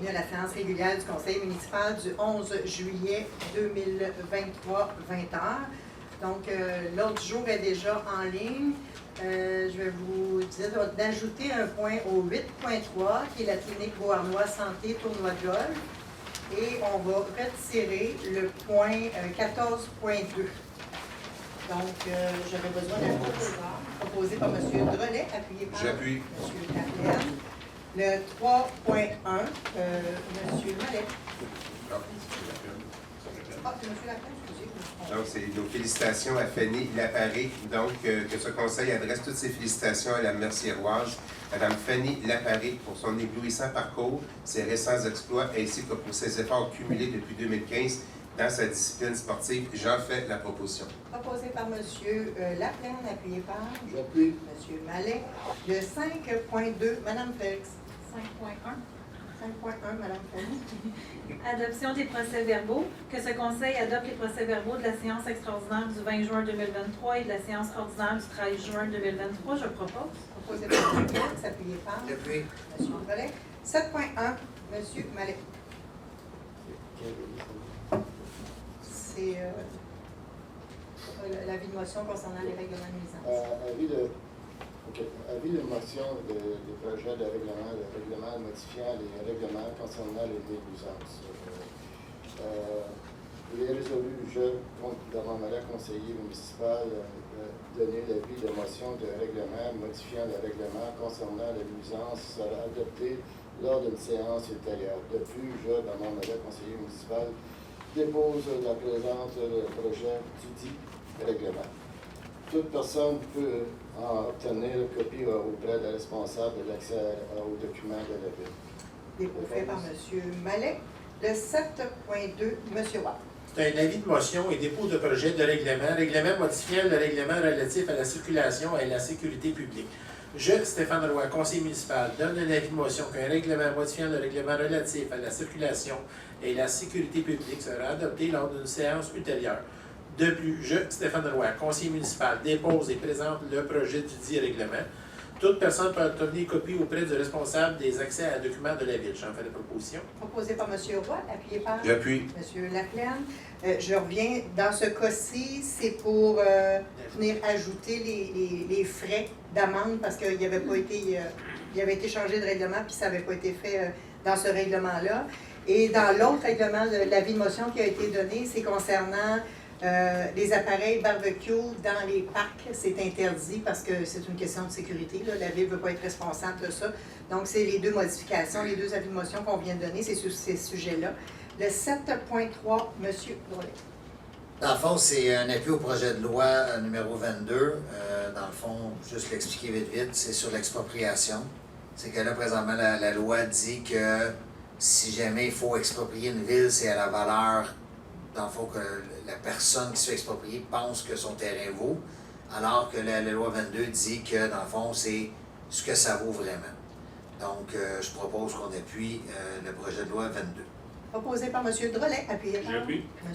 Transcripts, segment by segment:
bienvenue à la séance régulière du Conseil municipal du 11 juillet 2023, 20h. Donc, l'ordre du jour est déjà en ligne. Je vais vous dire d'ajouter un point au 8.3, qui est la clinique Beauharnois Santé Tournoi de golf. Et on va retirer le point 14.2. Donc, j'avais besoin d'un proposeur, proposé par M. Drolet, appuyé par J'appuie. M. Laplaine. Le 3.1, M. Mallet. Ah, c'est M. Laplaine, excusez. Donc, c'est nos félicitations à Fanny Laparé. Donc, que ce conseil adresse toutes ses félicitations à la Merciéroise, Mme Fanny Laparé, pour son éblouissant parcours, ses récents exploits, ainsi que pour ses efforts cumulés depuis 2015 dans sa discipline sportive. J'en fais la proposition. Proposé par M. Laplaine, appuyé par J'appuie. M. Mallet. Le 5.2, Mme Félix. 5.1. 5.1, Mme Fanny. Adoption des procès-verbaux. Que ce Conseil adopte les procès-verbaux de la séance extraordinaire du 20 juin 2023 et de la séance ordinaire du 13 juin 2023. Je propose. Proposé par M. Félix, appuyé par J'appuie. M. Drolet. 7.1, M. Mallet. C'est l'avis de motion concernant les règlements de nuisance. Avis de motion de projet de règlement modifiant les règlements concernant les nuisances. Il est résolu, dans mon mandat conseiller municipal, donner l'avis de motion de règlement modifiant le règlement concernant les nuisances sera adopté lors d'une séance ultérieure. De plus, dans mon mandat conseiller municipal, dépose la présente projet du dit règlement. Toute personne peut en obtenir une copie auprès de la responsable de l'accès aux documents de la ville. Dépôt fait par M. Mallet. Le 7.2, M. Watt. C'est un avis de motion et dépôt de projet de règlement modifiant le règlement relatif à la circulation et à la sécurité publique. Je, Stéphane Roy, conseiller municipal, donne un avis de motion qu'un règlement modifiant le règlement relatif à la circulation et la sécurité publique sera adopté lors d'une séance ultérieure. De plus, je, Stéphane Roy, conseiller municipal, dépose et présente le projet du dit règlement. Toute personne peut obtenir copie auprès du responsable des accès à documents de la ville. J'en fais la proposition. Proposé par M. Roy, appuyé par J'appuie. M. Laplaine. Je reviens, dans ce cas-ci, c'est pour venir ajouter les frais d'amende parce qu'il n'avait pas été, il avait été changé de règlement puis ça n'avait pas été fait dans ce règlement-là. Et dans l'autre règlement, l'avis de motion qui a été donné, c'est concernant les appareils barbecue dans les parcs. C'est interdit parce que c'est une question de sécurité. Là. La Ville ne veut pas être responsable de ça. Donc, c'est les deux modifications, les deux avis de motion qu'on vient de donner, c'est sur ces sujets-là. Le 7.3, M. Drolet. Dans le fond, c'est un appui au projet de loi numéro 22. Dans le fond, juste l'expliquer vite, c'est sur l'expropriation. C'est que là, présentement, la loi dit que si jamais il faut exproprier une ville, c'est à la valeur, dans le fond, que la personne qui se fait exproprier pense que son terrain vaut, alors que la loi 22 dit que, dans le fond, c'est ce que ça vaut vraiment. Donc, je propose qu'on appuie le projet de loi 22. Proposé par M. Drolet, appuyé par J'appuie. M.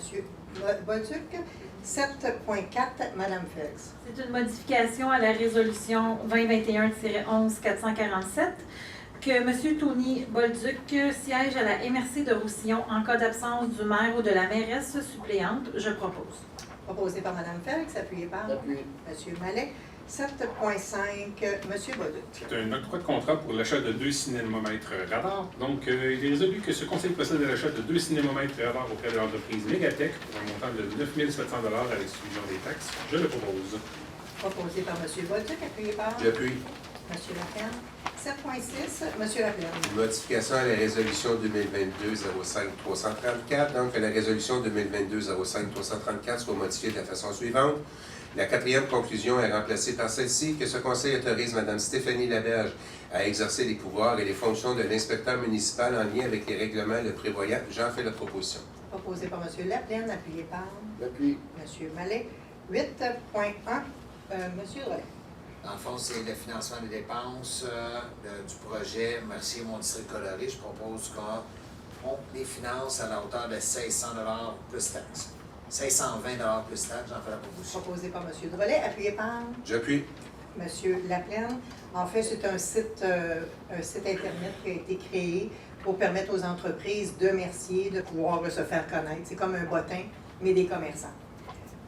Bolduc. 7.4, Mme Félix. C'est une modification à la résolution 2021-11-447 que M. Tony Bolduc siège à la MRC de Roussillon en cas d'absence du maire ou de la mairesse suppléante. Je propose. Proposé par Mme Félix, appuyé par J'appuie. M. Mallet. 7.5, M. Bolduc. C'est un octroi de contrat pour l'achat de 2 cinémomètres radar. Donc, il est résolu que ce conseil procède à l'achat de 2 cinémomètres radar auprès de l'entreprise Mégatech pour un montant de 9 700 $ à l'exclusion des taxes. Je le propose. Proposé par M. Bolduc, appuyé par J'appuie. M. Laplaine. 7.6, M. Laplaine. Modification à la résolution 2022-05-334. Donc, que la résolution 2022-05-334 soit modifiée de la façon suivante. La quatrième conclusion est remplacée par celle-ci, que ce conseil autorise Mme Stéphanie Laberge à exercer les pouvoirs et les fonctions de l'inspecteur municipal en lien avec les règlements le prévoyant. J'en fais la proposition. Proposé par M. Laplaine, appuyé par J'appuie. M. Mallet. 8.1, M. Drolet. Dans le fond, c'est le financement des dépenses du projet Mercier Mon District Coloré. Je propose qu'on les finance à la hauteur de 600 $ plus taxes. 520 $ plus taxes, j'en fais la proposition. Proposé par M. Drolet, appuyé par J'appuie. M. Laplaine. En fait, c'est un site Internet qui a été créé pour permettre aux entreprises de Mercier de pouvoir se faire connaître. C'est comme un bottin, mais des commerçants.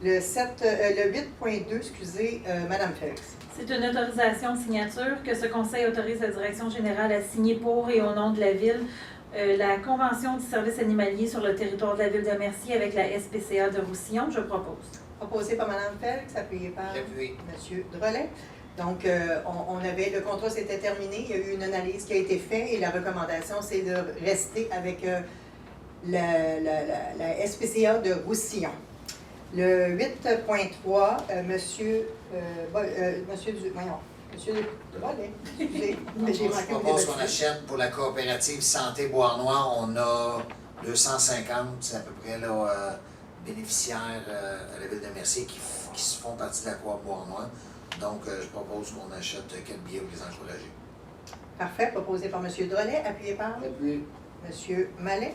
Le 8.2, excusez, Mme Félix. C'est une autorisation de signature que ce conseil autorise la direction générale à signer pour et au nom de la Ville la convention du service animalier sur le territoire de la Ville de Mercier avec la SPCA de Roussillon. Je propose. Proposé par Mme Félix, appuyé par J'appuie. M. Drolet. Donc, le contrat s'était terminé, il y a eu une analyse qui a été faite et la recommandation, c'est de rester avec la SPCA de Roussillon. Le 8.3, Monsieur Drolet, excusez, mais j'ai Je manqué au propose début. qu'on achète pour la coopérative Santé Bois-Noir, on a 250, c'est à peu près là, bénéficiaires à la Ville de Mercier qui se font partie de la coop Bois-Noir. Donc, je propose qu'on achète 4 billets pour les encourager. Parfait, proposé par M. Drolet, appuyé par J'appuie. M. Mallet.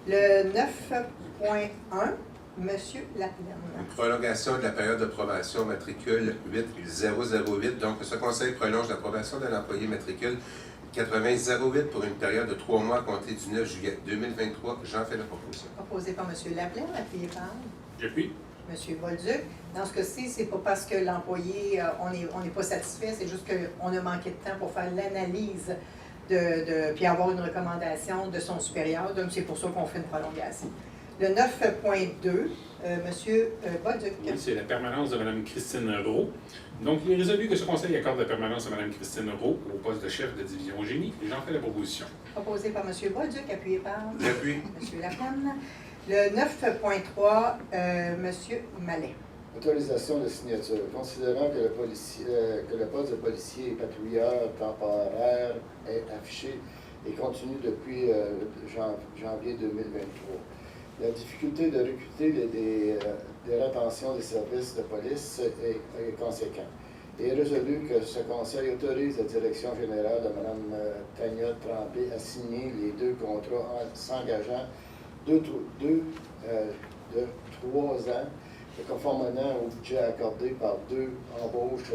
Le 9.1, M. Laplaine. Une prolongation de la période de probation matricule 8008. Donc, ce conseil prolonge l'approbation d'un employé matricule 8008 pour une période de 3 mois à compter du 9 juillet 2023. J'en fais la proposition. Proposé par M. Laplaine, appuyé par J'appuie. M. Bolduc. Dans ce cas-ci, c'est pas parce que l'employé, on n'est pas satisfait, c'est juste qu'on a manqué de temps pour faire l'analyse puis avoir une recommandation de son supérieur. Donc, c'est pour ça qu'on fait une prolongation. Le 9.2, M. Bolduc. Oui, c'est la permanence de Mme Christine Roux. Donc, il est résolu que ce conseil accorde la permanence à Mme Christine Roux au poste de chef de division génie. Et j'en fais la proposition. Proposé par M. Bolduc, appuyé par J'appuie. M. Laplaine. Le 9.3, M. Mallet. Autorisation de signature. Considérant que le poste de policier et patrouilleur temporaire est affiché et continue depuis janvier 2023. La difficulté de recruter des rétentions des services de police est conséquente. Il est résolu que ce conseil autorise la direction générale de Mme Tania Tremblay à signer les 2 contrats s'engageant de 3 ans, conformément au budget accordé par 2 embauches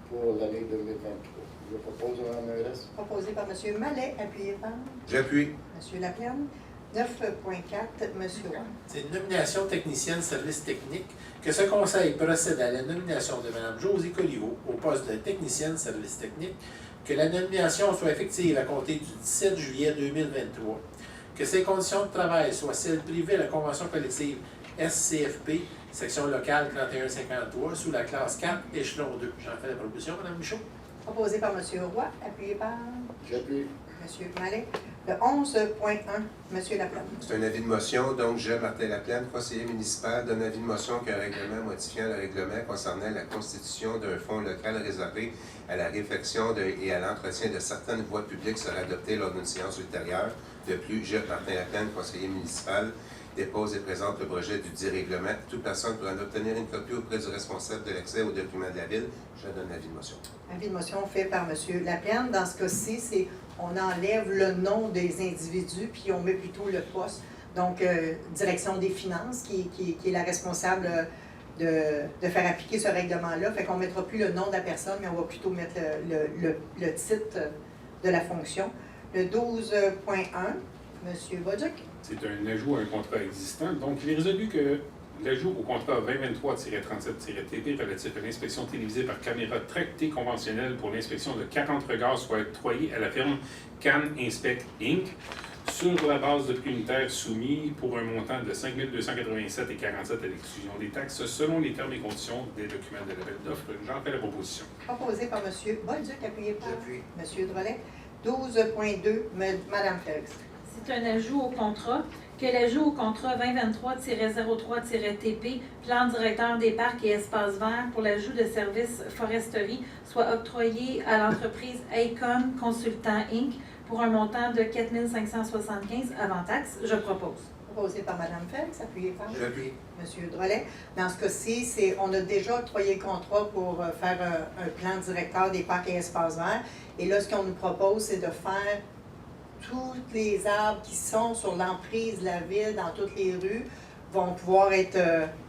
pour l'année 2023. Je propose, Mme Meurès. Proposé par M. Mallet, appuyé par J'appuie. M. Laplaine. 9.4, M. Roy. C'est une nomination technicienne service technique que ce conseil procède à la nomination de Mme Josée Colliveau au poste de technicienne service technique, que la nomination soit effective à compter du 17 juillet 2023, que ces conditions de travail soient celles privées à la convention collective SCFP, section locale 3153, sous la classe 4, échelon 2. J'en fais la proposition, Mme Michaud. Proposé par M. Roy, appuyé par J'appuie. M. Mallet. Le 11.1, M. Laplaine. C'est un avis de motion. Donc, je, Martin Laplaine, conseiller municipal, donne avis de motion qu'un règlement modifiant le règlement concernant la constitution d'un fonds local réservé à la réfection et à l'entretien de certaines voies publiques sera adopté lors d'une séance ultérieure. De plus, je, Martin Laplaine, conseiller municipal, dépose et présente le projet du dit règlement. Toute personne pourra en obtenir une copie auprès du responsable de l'accès aux documents de la Ville. Je donne l'avis de motion. Avis de motion fait par M. Laplaine. Dans ce cas-ci, c'est on enlève le nom des individus puis on met plutôt le poste. Donc, direction des finances qui est la responsable de faire appliquer ce règlement-là. Fait qu'on ne mettra plus le nom de la personne, mais on va plutôt mettre le titre de la fonction. Le 12.1, M. Bolduc. C'est un ajout à un contrat existant. Donc, il est résolu que l'ajout au contrat 2023-37-TP relatif à l'inspection télévisée par caméra tractée conventionnelle pour l'inspection de 40 regards soit octroyé à la firme Can Inspect Inc. sur la base de prix unitaires soumis pour un montant de 5 287,47 à l'exclusion des taxes selon les termes et conditions des documents de l'appel d'offres. J'en fais la proposition. Proposé par M. Bolduc, appuyé par J'appuie. M. Drolet. 12.2, Mme Félix. C'est un ajout au contrat, que l'ajout au contrat 2023-03-TP, plan directeur des parcs et espaces verts pour l'ajout de services foresterie, soit octroyé à l'entreprise Icon Consultant Inc. pour un montant de 4 575 avant taxe. Je propose. Proposé par Mme Félix, appuyé par J'appuie. M. Drolet. Dans ce cas-ci, on a déjà octroyé le contrat pour faire un plan directeur des parcs et espaces verts. Et là, ce qu'on nous propose, c'est de faire tous les arbres qui sont sur l'emprise de la ville, dans toutes les rues, vont pouvoir être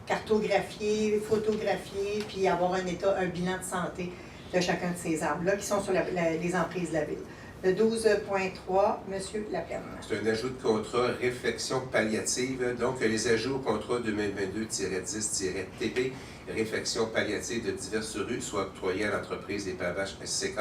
cartographiés, photographiés, puis avoir un bilan de santé. de chacun de ces arbres-là qui sont sur les emprises de la ville. Le 12.3, M. Laplaine. C'est un ajout de contrat réflexion palliative. Donc, les ajouts au contrat 2022-10-TP, réflexion palliative de diverses rues, soient octroyés à l'entreprise des pavages SCK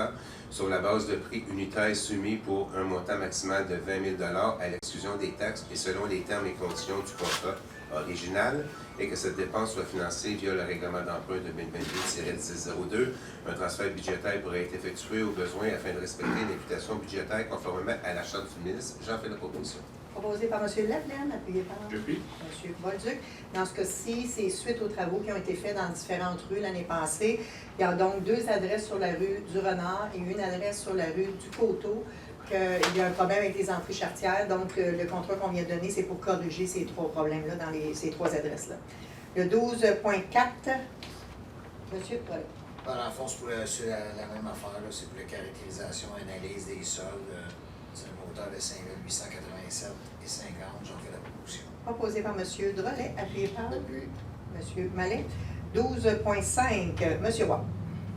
sur la base de prix unitaire soumis pour un montant maximal de 20 000 à l'exclusion des taxes et selon les termes et conditions du contrat original, et que cette dépense soit financée via le règlement d'emprunt 2022-1002. Un transfert budgétaire pourrait être effectué au besoin afin de respecter l'imputation budgétaire conformément à la charte du ministre. J'en fais la proposition. Proposé par M. Laplaine, appuyé par J'appuie. M. Bolduc. Dans ce cas-ci, c'est suite aux travaux qui ont été faits dans différentes rues l'année passée. Il y a donc 2 adresses sur la rue du Renard et une adresse sur la rue du Coteau. Il y a un problème avec les entrées charretières. Donc, le contrat qu'on vient de donner, c'est pour corriger ces 3 problèmes-là dans ces 3 adresses-là. Le 12.4, M. Paul. Dans le fond, c'est la même affaire, c'est pour la caractérisation, analyse des sols. C'est un montant de 5 887 et 50. J'en fais la proposition. Proposé par M. Drolet, appuyé par Appui. M. Mallet. 12.5, M. Roy.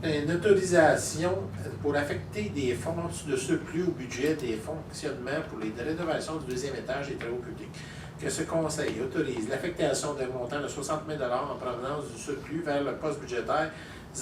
Une autorisation pour affecter des fonds de surplus au budget des fonctionnements pour les rénovations du 2e étage des travaux publics. Que ce conseil autorise l'affectation d'un montant de 60 000 en provenance du surplus vers le poste budgétaire 02-320-00-522.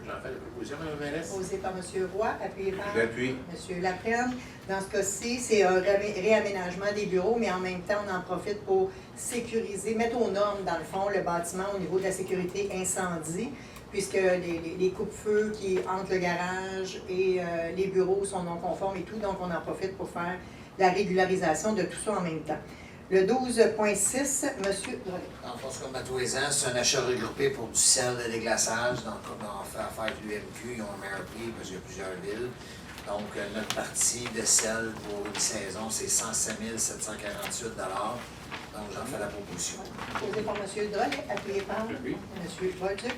J'en fais la proposition, Mme la mairesse. Proposé par M. Roy, appuyé par J'appuie. M. Laplaine. Dans ce cas-ci, c'est un réaménagement des bureaux, mais en même temps, on en profite pour sécuriser, mettre aux normes, dans le fond, le bâtiment au niveau de la sécurité incendie, puisque les coupe-feux qui entre le garage et les bureaux sont non conformes et tout, donc on en profite pour faire la régularisation de tout ça en même temps. Le 12.6, M. Drolet. En fait, comme à tous les ans, c'est un achat regroupé pour du sel de déglaçage. Donc, comme on fait affaire avec l'UMQ, ils ont un meilleur prix parce qu'il y a plusieurs villes. Donc, notre partie de sel pour une saison, c'est 107 748 $. Donc, j'en fais la proposition. Proposé par M. Drolet, appuyé par J'appuie. M. Bolduc.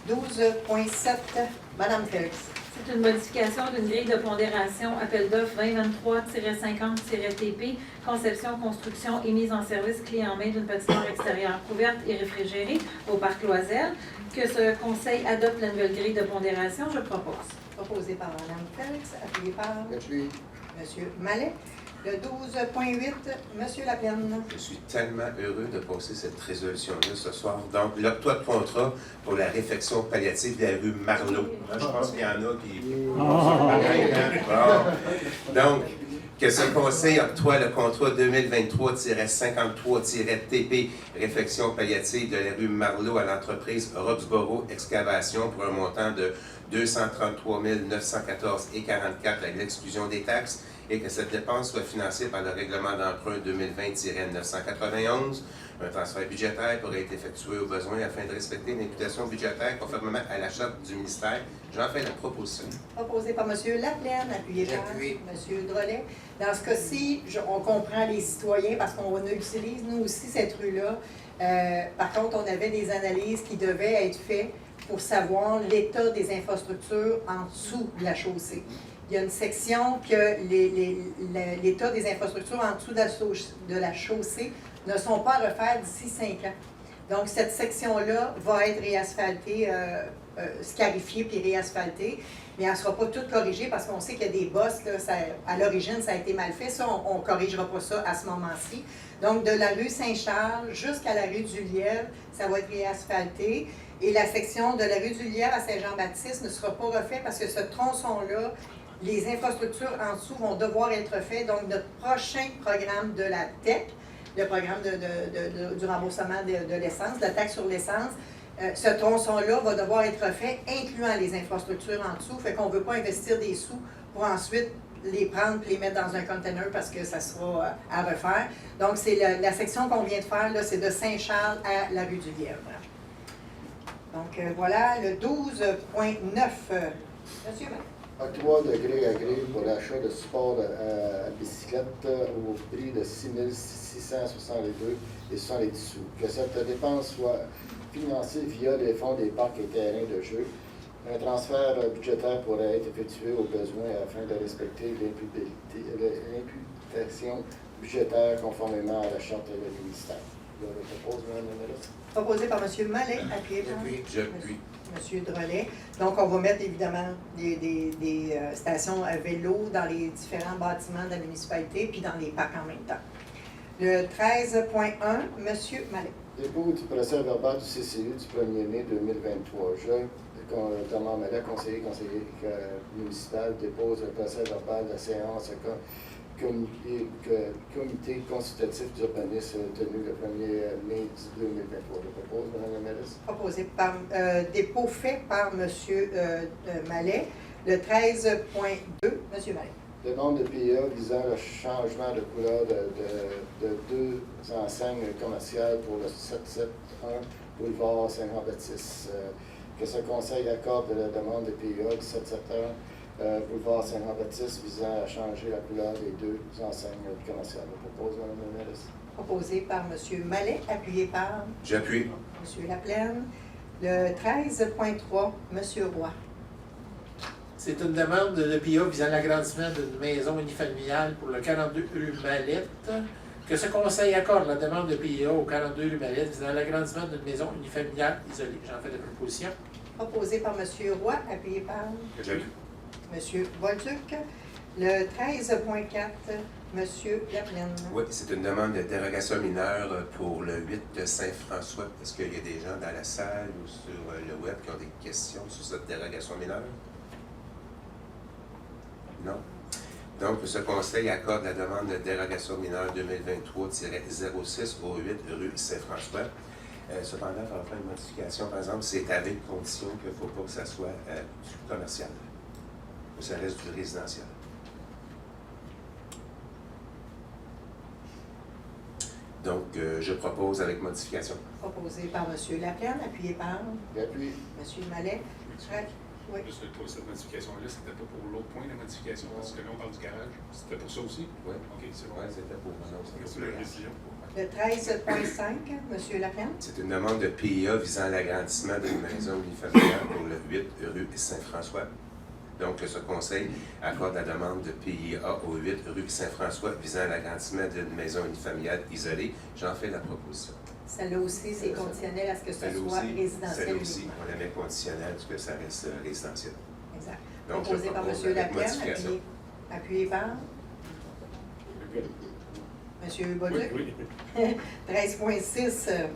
12.7, Mme Félix. C'est une modification d'une grille de pondération, appel d'offres 2023-50-TP, conception, construction et mise en service clé en main d'une patinoire extérieure couverte et réfrigérée au parc Loisel. Que ce conseil adopte la nouvelle grille de pondération, je propose. Proposé par Mme Félix, appuyé par Appui. M. Mallet. Le 12.8, M. Laplaine. Je suis tellement heureux de passer cette résolution-là ce soir. Donc, l'octroi de contrat pour la réfection palliative de la rue Marleau. Je pense qu'il y en a qui... Bon. Donc, que ce conseil octroie le contrat 2023-53-TP, réfection palliative de la rue Marleau à l'entreprise Roxborough Excavation pour un montant de 233 914,44 avec l'exclusion des taxes, et que cette dépense soit financée par le règlement d'emprunt 2020-991. Un transfert budgétaire pourrait être effectué au besoin afin de respecter l'imputation budgétaire conformément à la charte du ministère. J'en fais la proposition. Proposé par M. Laplaine, appuyé par J'appuie. M. Drolet. Dans ce cas-ci, on comprend les citoyens parce qu'on utilise nous aussi cette rue-là. Par contre, on avait des analyses qui devaient être faites pour savoir l'état des infrastructures en dessous de la chaussée. Il y a une section que l'état des infrastructures en dessous de la chaussée ne sont pas à refaire d'ici 5 ans. Donc, cette section-là va être réasphaltée, scarifiée puis réasphaltée, mais elle ne sera pas toute corrigée parce qu'on sait qu'il y a des bosses, là, à l'origine, ça a été mal fait. Ça, on ne corrigera pas ça à ce moment-ci. Donc, de la rue Saint-Charles jusqu'à la rue du Lièvre, ça va être réasphalté. Et la section de la rue du Lièvre à Saint-Jean-Baptiste ne sera pas refaite parce que ce tronçon-là, les infrastructures en dessous vont devoir être faites. Donc, notre prochain programme de la TEC, le programme du remboursement de l'essence, de la taxe sur l'essence, ce tronçon-là va devoir être fait, incluant les infrastructures en dessous. Fait qu'on ne veut pas investir des sous pour ensuite les prendre et les mettre dans un container parce que ça sera à refaire. Donc, c'est la section qu'on vient de faire, là, c'est de Saint-Charles à la rue du Lièvre. Donc, voilà le 12.9. Monsieur Mac. Octroi de gré à gré pour l'achat de support à bicyclette au prix de 6 662 et 70 sous. Que cette dépense soit financée via les fonds des parcs et terrains de jeu. Un transfert budgétaire pourrait être effectué au besoin afin de respecter l'imputation budgétaire conformément à la charte du ministère. Je le propose, Mme la ministre. Proposé par M. Mallet, appuyé par J'appuie. M. Drolet. Donc, on va mettre évidemment des stations à vélo dans les différents bâtiments de la municipalité puis dans les parcs en même temps. Le 13.1, M. Mallet. Dépôt du procès verbal du CCU du 1er mai 2023. Thomas Mallet, conseiller municipal, dépose le procès verbal de la séance comité consultatif d'urbanisme tenu le 1er mai 2023. Je propose, Mme la ministre. Proposé par, dépôt fait par M. Mallet. Le 13.2, M. Mallet. Demande de PIA visant le changement de couleur de deux enseignes commerciales pour le 771 boulevard Saint-Jean-Baptiste. Que ce conseil accorde la demande de PIA du 771 boulevard Saint-Jean-Baptiste visant à changer la couleur des deux enseignes commerciales. Je propose, Mme la ministre. Proposé par M. Mallet, appuyé par J'appuie. M. Laplaine. Le 13.3, M. Roy. C'est une demande de PIA visant l'agrandissement d'une maison unifamiliale pour le 42 rue Mallette. Que ce conseil accorde la demande de PIA au 42 rue Mallette visant l'agrandissement d'une maison unifamiliale isolée. J'en fais la proposition. Proposé par M. Roy, appuyé par J'appuie. M. Bolduc. Le 13.4, M. Laplaine. Oui, c'est une demande de dérogation mineure pour le 8 de Saint-François. Est-ce qu'il y a des gens dans la salle ou sur le web qui ont des questions sur cette dérogation mineure? Non. Donc, ce conseil accorde la demande de dérogation mineure 2023-06 au 8 rue Saint-François. Cependant, il va faire une modification. Par exemple, c'est avec condition qu'il ne faut pas que ça soit du commercial. Que ça reste du résidentiel. Donc, je propose avec modification. Proposé par M. Laplaine, appuyé par J'appuie. M. Mallet. Oui. Juste pour cette modification-là, c'était pas pour l'autre point, la modification, parce que là, on parle du garage. C'était pour ça aussi? Oui. OK, c'est bon. Oui, c'était pour non, c'était Merci pour de le la reste. précision. Le 13.5, M. Laplaine. C'est une demande de PIA visant l'agrandissement d'une maison unifamiliale pour le 8 rue Saint-François. Donc, ce conseil accorde la demande de PIA au 8 rue Saint-François visant l'agrandissement d'une maison unifamiliale isolée. J'en fais la proposition. Celle-là aussi, c'est conditionnel à ce que ce Celle-là soit aussi, résidentiel celle-là aussi, uniquement. on la met conditionnelle parce que ça reste résidentiel. Exact. Donc, je Proposé par propose M. avec Laplaine, modification. appuyé par M. Bolduc. Oui. 13.6, M.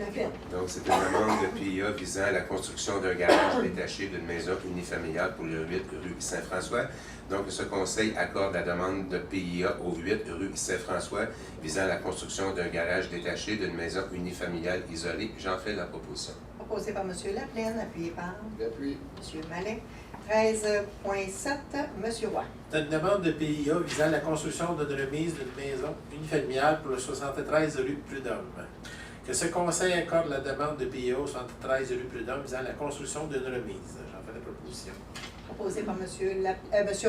Laplaine. Donc, c'est une demande de PIA visant la construction d'un garage détaché d'une maison unifamiliale pour le 8 rue Saint-François. Donc, ce conseil accorde la demande de PIA au 8 rue Saint-François visant la construction d'un garage détaché d'une maison unifamiliale isolée. J'en fais la proposition. Proposé par M. Laplaine, appuyé par J'appuie. M. Mallet. 13.7, M. Roy. C'est une demande de PIA visant la construction d'une remise d'une maison unifamiliale pour le 73 rue Prud'homme. Que ce conseil accorde la demande de PIA au 73 rue Prud'homme visant la construction d'une remise. J'en fais la proposition. Proposé par M.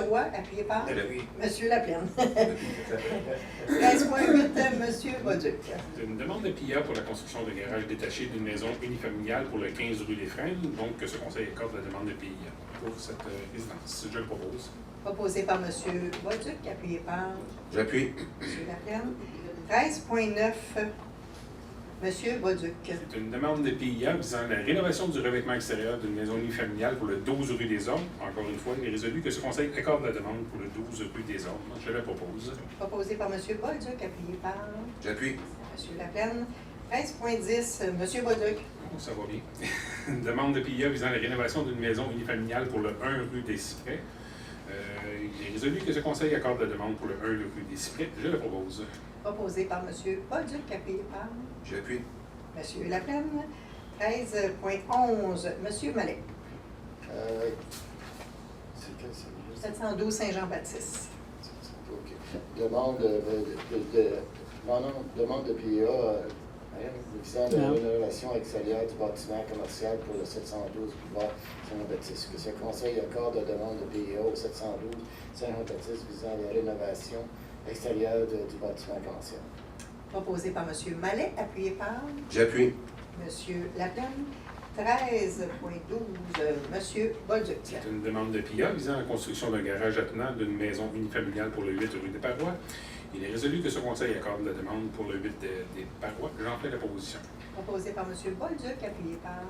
Roy, appuyé par M. Laplaine. 13.8, M. Bolduc. C'est une demande de PIA pour la construction de garage détaché d'une maison unifamiliale pour le 15 rue des Freins. Donc, que ce conseil accorde la demande de PIA pour cette résidence. Je le propose. Proposé par M. Bolduc, appuyé par J'appuie. M. Laplaine. 13.9, M. Bolduc. C'est une demande de PIA visant la rénovation du revêtement extérieur d'une maison unifamiliale pour le 12 rue des Ormes. Encore une fois, il est résolu que ce conseil accorde la demande pour le 12 rue des Ormes. Je la propose. Proposé par M. Bolduc, appuyé par J'appuie. M. Laplaine. 13.10, M. Bolduc. Oh, ça va bien. Une demande de PIA visant la rénovation d'une maison unifamiliale pour le 1 rue des Cyprès. Il est résolu que ce conseil accorde la demande pour le 1 rue des Cyprès. Je la propose. Proposé par M. Bolduc, appuyé par J'appuie. M. Laplaine. 13.11, M. Mallet. C'est quel celui-là? 712 Saint-Jean-Baptiste. OK. Demande de PIA visant la rénovation extérieure du bâtiment commercial pour le 712 boulevard Saint-Jean-Baptiste. Que ce conseil accorde la demande de PIA au 712 Saint-Jean-Baptiste visant la rénovation extérieure du bâtiment commercial. Proposé par M. Mallet, appuyé par J'appuie. M. Laplaine. 13.12, M. Bolduc. C'est une demande de PIA visant la construction d'un garage attenant d'une maison unifamiliale pour le 8 rue des Parois. Il est résolu que ce Conseil accorde la demande pour le 8 des parois. J'en fais la proposition. Proposé par M. Bolduc, appuyé par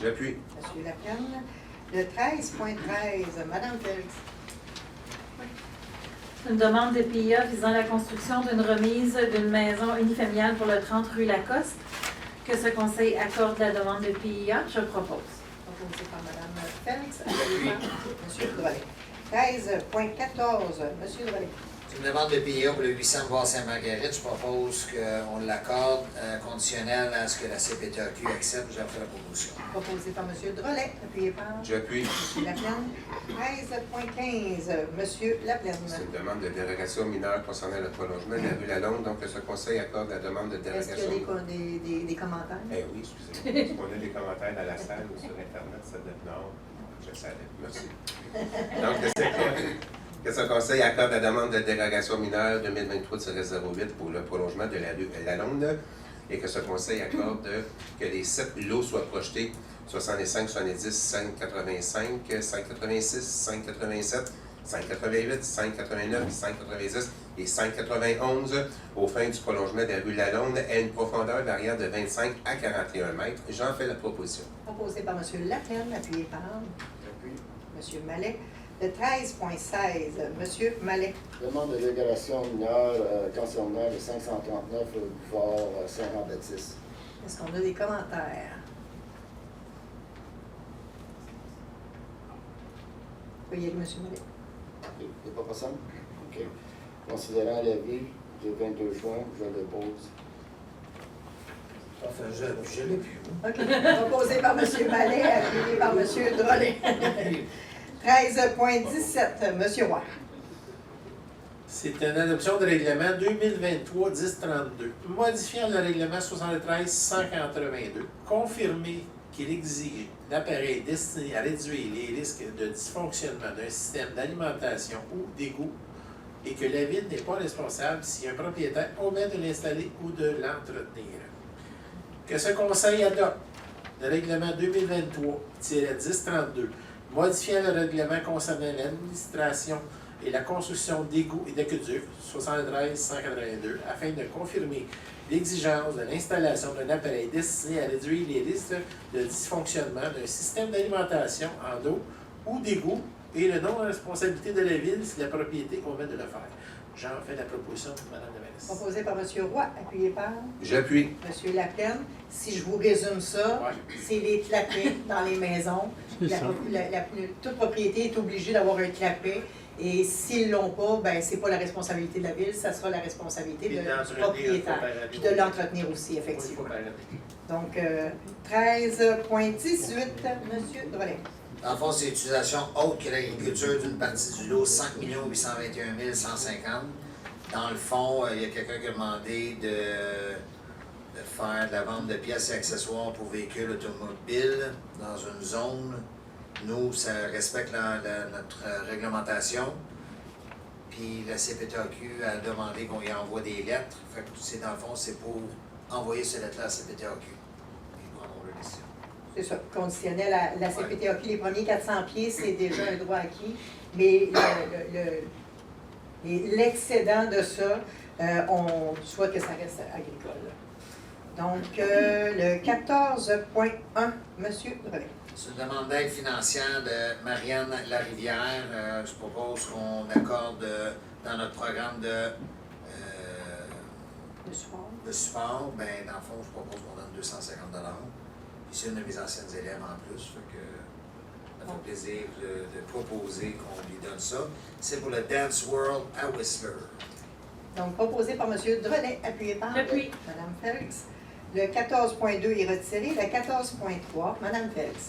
J'appuie. M. Laplante. Le 13.13, Mme Félix. Une demande de PIA visant la construction d'une remise d'une maison unifamiliale pour le 30 rue Lacoste. Que ce Conseil accorde la demande de PIA, je propose. Proposé par Mme Félix, appuyé par M. Drolet. 13.14, M. Drolet. C'est une demande de PIA pour le 800 bois Sainte-Marguerite. Je propose qu'on l'accorde conditionnel à ce que la CPTAQ accepte. J'ai fait la proposition. Proposé par M. Drolet, appuyé par J'appuie. M. Laplante. 13.15, M. Laplante. C'est une demande de dérogation mineure concernant le prolongement de la rue Lalonde. Donc, ce Conseil accorde la demande de Est-ce dérogation. qu'il y a des commentaires? Eh oui, excusez-moi. Est-ce qu'on a des commentaires dans la salle ou sur Internet? Ça donne non. Je savais. Merci. Donc, que ce Conseil accorde la demande de dérogation mineure 2023-08 pour le prolongement de la rue Lalonde et que ce Conseil accorde que les 7 lots soient projetés 65, 70, 585, 586, 587, 588, 589, 590 et 591 aux fins du prolongement de la rue Lalonde à une profondeur variant de 25 à 41 mètres. J'en fais la proposition. Proposé par M. Laplante, appuyé par M. Mallet. Le 13.16, M. Mallet. Demande de délégation mineure concernant le 539 boulevard Saint-Jean-Baptiste. Est-ce qu'on a des commentaires? Oui, M. Mallet. C'est pas possible? OK. Considérant l'avis du 22 juin, je le pose. Enfin, je l'ai plus. OK. Proposé par M. Mallet, appuyé par M. Drolet. 13.17, M. Roy. C'est une adoption de règlement 2023-1032, modifiant le règlement 73-182, confirmer qu'il exige d'appareils destinés à réduire les risques de dysfonctionnement d'un système d'alimentation ou d'égout et que la Ville n'est pas responsable si un propriétaire omet de l'installer ou de l'entretenir. Que ce Conseil adopte le règlement 2023-1032, modifiant le règlement concernant l'administration et la construction d'égouts et d'aqueducs 73-182 afin de confirmer l'exigence de l'installation d'un appareil destiné à réduire les risques de dysfonctionnement d'un système d'alimentation en eau ou d'égout et le non-responsabilité de la Ville si la propriété omet de le faire. J'en fais la proposition de Mme Devalis. Proposé par M. Roy, appuyé par J'appuie. M. Laplante. Si je vous résume ça, Ouais. c'est les clapets dans les maisons. Toute propriété est obligée d'avoir un clapet. Et s'ils ne l'ont pas, ben c'est pas la responsabilité de la ville, ça sera la responsabilité Puis du d'entretenir propriétaire. une fois par Puis année. de l'entretenir aussi, effectivement. Une fois par année. Donc, 13.18, M. Drolet. Dans le fond, c'est l'utilisation autre que l'agriculture d'une partie du lot 5 821 150. Dans le fond, il y a quelqu'un qui a demandé de faire de la vente de pièces et accessoires pour véhicules automobiles dans une zone. Nous, ça respecte notre réglementation. Puis la CPTAQ a demandé qu'on y envoie des lettres. Fait que c'est dans le fond, c'est pour envoyer ces lettres-là à la CPTAQ. Ils prendront leur décision. C'est ça, conditionnel à la CPTAQ. Les premiers 400 pieds, c'est déjà un droit acquis. Mais l'excédent de ça, on souhaite que ça reste agricole. Donc, le 14.1, M. Drolet. C'est une demande d'aide financière de Marianne Larivière. Je propose qu'on accorde dans notre programme de support. Ben, dans le fond, je propose qu'on donne 250 $. Puis c'est une de mes anciennes élèves en plus. Fait que ça fait plaisir de proposer qu'on lui donne ça. C'est pour le Dance World à Whistler. Donc, proposé par M. Drolet, appuyé par J'appuie. Mme Félix. Le 14.2 est retiré. Le 14.3, Mme Félix.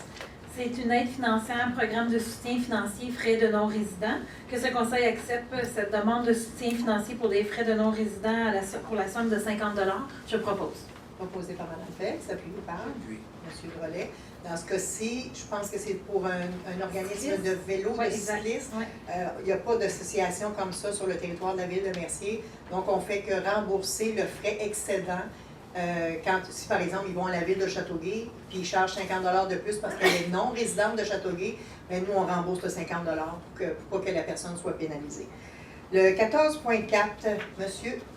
C'est une aide financière, programme de soutien financier, frais de non-résidents. Que ce Conseil accepte cette demande de soutien financier pour des frais de non-résidents pour la somme de 50 $. Je propose. Proposé par Mme Félix, appuyé par Puis, M. Drolet. Dans ce cas-ci, je pense que c'est pour un organisme de vélo, Oui, de exact. cyclistes. Ouais. Il n'y a pas d'association comme ça sur le territoire de la ville de Mercier. Donc, on fait que rembourser le frais excédent. Si par exemple ils vont à la ville de Châteauguay, puis ils chargent 50 $ de plus parce qu'elle est non résidente de Châteauguay, bien, nous on rembourse le 50 $ pour pas que la personne soit pénalisée. Le 14.4, M.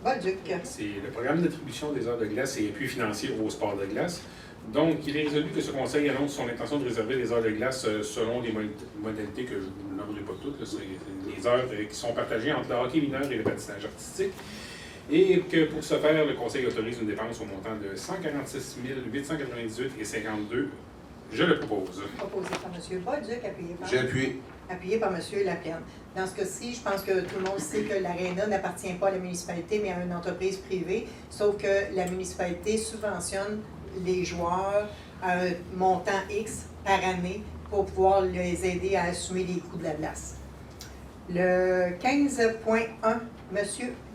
Bolduc. C'est le programme d'attribution des heures de glace et appui financier au sport de glace. Donc, il est résolu que ce conseil annonce son intention de réserver les heures de glace selon des modalités que je ne nommerai pas toutes. C'est les heures qui sont partagées entre le hockey mineur et le patinage artistique. Et que pour ce faire, le conseil autorise une dépense au montant de 146 898,52 $. Je le propose. Proposé par M. Bolduc, appuyé par... J'appuie. Appuyé par M. Laplaine. Dans ce cas-ci, je pense que tout le monde sait que l'aréna n'appartient pas à la municipalité, mais à une entreprise privée, sauf que la municipalité subventionne les joueurs à un montant X par année pour pouvoir les aider à assumer les coûts de la glace. Le 15.1, M.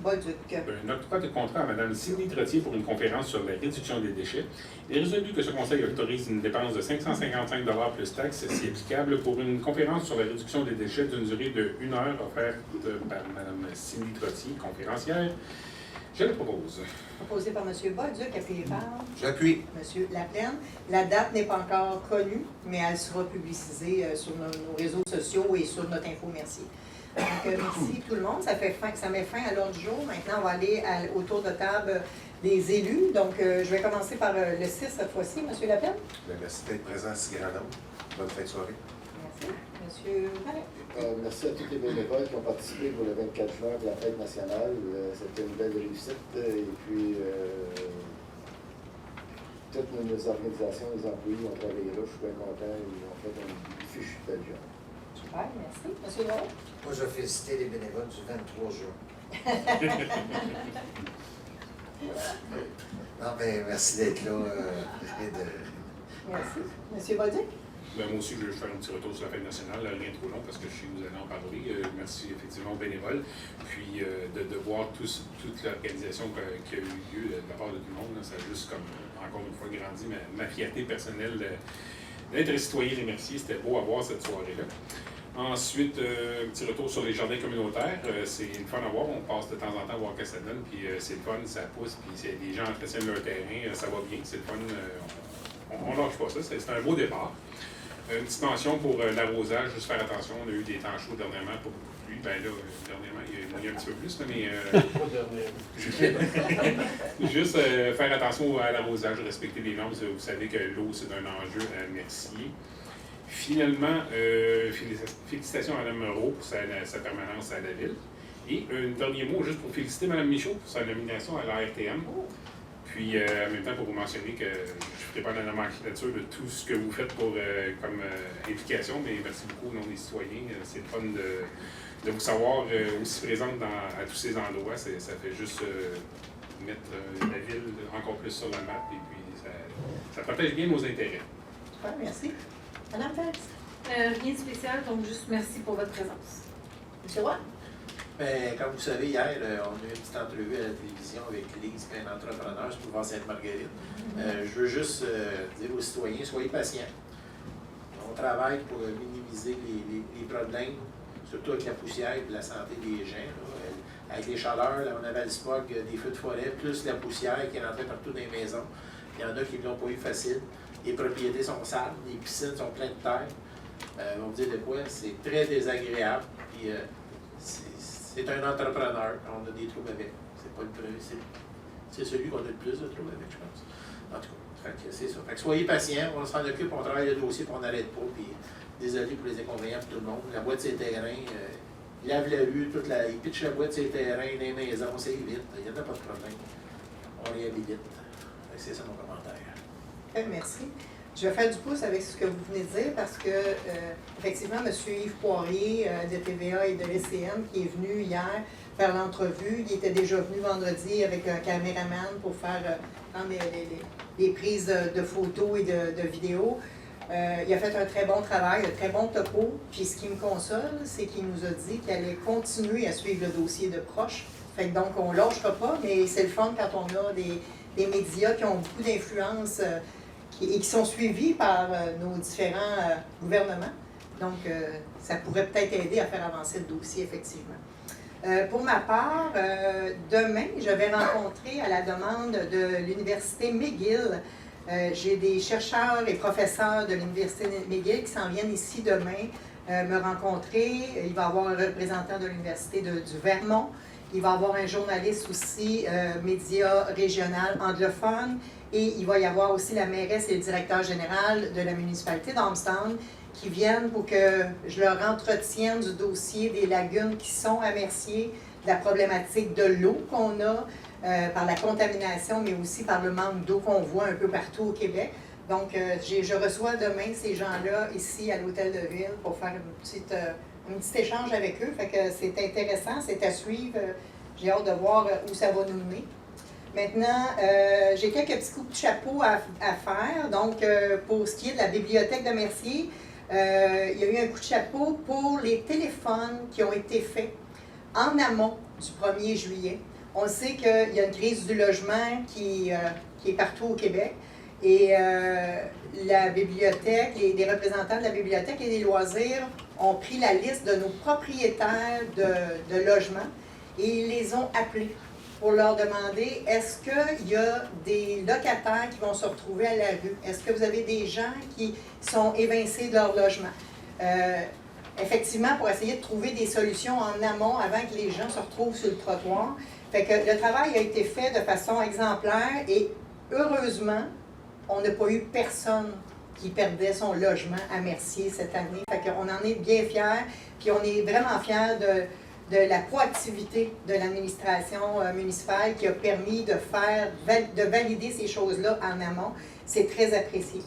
Bolduc. Un octroi de contrat à Mme Sylvie Trottier pour une conférence sur la réduction des déchets. Il est résolu que ce conseil autorise une dépense de 555 $ plus taxes, si applicable, pour une conférence sur la réduction des déchets d'une durée de 1 heure offerte par Mme Sylvie Trottier, conférencière. Je le propose. Proposé par M. Bolduc, appuyé par J'appuie. M. Laplaine. La date n'est pas encore connue, mais elle sera publicisée sur nos réseaux sociaux et sur notre info Mercier. Donc, merci tout le monde. Ça met fin à l'ordre du jour. Maintenant, on va aller au tour de table des élus. Donc, je vais commencer par le 6 cette fois-ci. M. Laplaine. Merci d'être présent si grand nombre. Bonne fin de soirée. Merci. M. Vallet. Merci à tous les bénévoles qui ont participé pour le 24 juin de la fête nationale. C'était une belle réussite. Et puis, toutes nos organisations, les employés ont travaillé là. Je suis bien content. Ils ont fait un fichu bel job. Super, merci. M. Laurent. Moi, je vais féliciter les bénévoles du 23 juin. Non, mais merci d'être là. Merci. M. Bolduc. Ben, moi aussi, je vais faire un petit retour sur la fête nationale, rien trop long parce que je sais que vous allez en parler. Merci effectivement aux bénévoles. Puis de voir toute l'organisation qui a eu lieu de la part de tout le monde, là, ça a juste comme encore une fois grandi ma fierté personnelle d'être citoyen des Merciers. C'était beau à voir cette soirée-là. Ensuite, un petit retour sur les jardins communautaires. C'est le fun à voir. On passe de temps en temps à voir ce que ça donne. Puis c'est le fun, ça pousse. Puis les gens entretiennent leur terrain. Ça va bien. C'est le fun. On lâche pas ça. C'est un beau départ. Une petite mention pour l'arrosage. Juste faire attention. On a eu des temps chauds dernièrement. Pas beaucoup de pluie. Ben là, dernièrement, il y a un petit peu plus. Là, mais juste faire attention à l'arrosage. Respecter les normes. Vous savez que l'eau, c'est un enjeu à Mercier. Finalement, félicitations à Mme Moreau pour sa permanence à la Ville. Et un dernier mot juste pour féliciter Mme Michaud pour sa nomination à l'ARTM. Puis en même temps pour vous mentionner que je ne ferai pas la nomenclature de tout ce que vous faites comme implication, mais merci beaucoup au nom des citoyens. C'est le fun de vous savoir aussi présente à tous ces endroits. Ça fait juste mettre la Ville encore plus sur la map et puis ça protège bien nos intérêts. Super, merci. Madame Felix. Rien de spécial, donc juste merci pour votre présence. M. Roy. Bien, comme vous savez, hier, on a eu une petite entrevue à la télévision avec Lise, un entrepreneur sur Boulevard Sainte-Marguerite. Je veux juste dire aux citoyens, soyez patients. On travaille pour minimiser les problèmes, surtout avec la poussière et la santé des gens. Là. Avec les chaleurs, là, on avait le smog, des feux de forêt, plus la poussière qui est rentrée partout dans les maisons. Il y en a qui ne l'ont pas eu facile. Les propriétés sont sales, les piscines sont pleines de terre. On va vous dire de quoi, c'est très désagréable. Puis, c'est un entrepreneur, on a des troubles avec. C'est pas le premier, c'est celui qu'on a le plus de troubles avec, je pense. En tout cas, c'est ça. Fait que soyez patients, on s'en occupe, on travaille le dossier, puis on n'arrête pas. Puis, désolé pour les inconvénients pour tout le monde. La boîte de ses terrains, il lave la rue, il pitche la boîte de ses terrains, les maisons, c'est vite. Il n'y en a pas de problème. On réhabilite. C'est ça mon commentaire. Merci. Je vais faire du pouce avec ce que vous venez de dire parce que, effectivement, M. Yves Poirier de TVA et de l'ECN qui est venu hier faire l'entrevue, il était déjà venu vendredi avec un caméraman pour faire prendre les prises de photos et de vidéos. Il a fait un très bon travail, un très bon topo. Puis ce qui me console, c'est qu'il nous a dit qu'il allait continuer à suivre le dossier de proche. Fait que donc, on ne lâchera pas, mais c'est le fun quand on a des médias qui ont beaucoup d'influence et qui sont suivis par nos différents gouvernements. Donc, ça pourrait peut-être aider à faire avancer le dossier, effectivement. Pour ma part, demain, je vais rencontrer à la demande de l'Université McGill. J'ai des chercheurs et professeurs de l'Université McGill qui s'en viennent ici demain me rencontrer. Il va y avoir un représentant de l'Université du Vermont. Il va y avoir un journaliste aussi, média régional anglophone. Et il va y avoir aussi la mairesse et le directeur général de la municipalité d'Armstown qui viennent pour que je leur entretienne du dossier des lagunes qui sont à Mercier, de la problématique de l'eau qu'on a, par la contamination, mais aussi par le manque d'eau qu'on voit un peu partout au Québec. Donc, je reçois demain ces gens-là ici à l'Hôtel de Ville pour faire un petit échange avec eux. Fait que c'est intéressant, c'est à suivre. J'ai hâte de voir où ça va nous mener. Maintenant, j'ai quelques petits coups de chapeau à faire. Donc, pour ce qui est de la bibliothèque de Mercier, il y a eu un coup de chapeau pour les téléphones qui ont été faits en amont du 1er juillet. On sait qu'il y a une crise du logement qui est partout au Québec. Et la bibliothèque, les représentants de la bibliothèque et des loisirs ont pris la liste de nos propriétaires de logements et ils les ont appelés pour leur demander est-ce qu'il y a des locataires qui vont se retrouver à la rue? Est-ce que vous avez des gens qui sont évincés de leur logement? Effectivement, pour essayer de trouver des solutions en amont avant que les gens se retrouvent sur le trottoir. Fait que le travail a été fait de façon exemplaire et heureusement, on n'a pas eu personne qui perdait son logement à Mercier cette année. Fait qu'on en est bien fiers, puis on est vraiment fiers de la proactivité de l'administration municipale qui a permis de valider ces choses-là en amont. C'est très apprécié.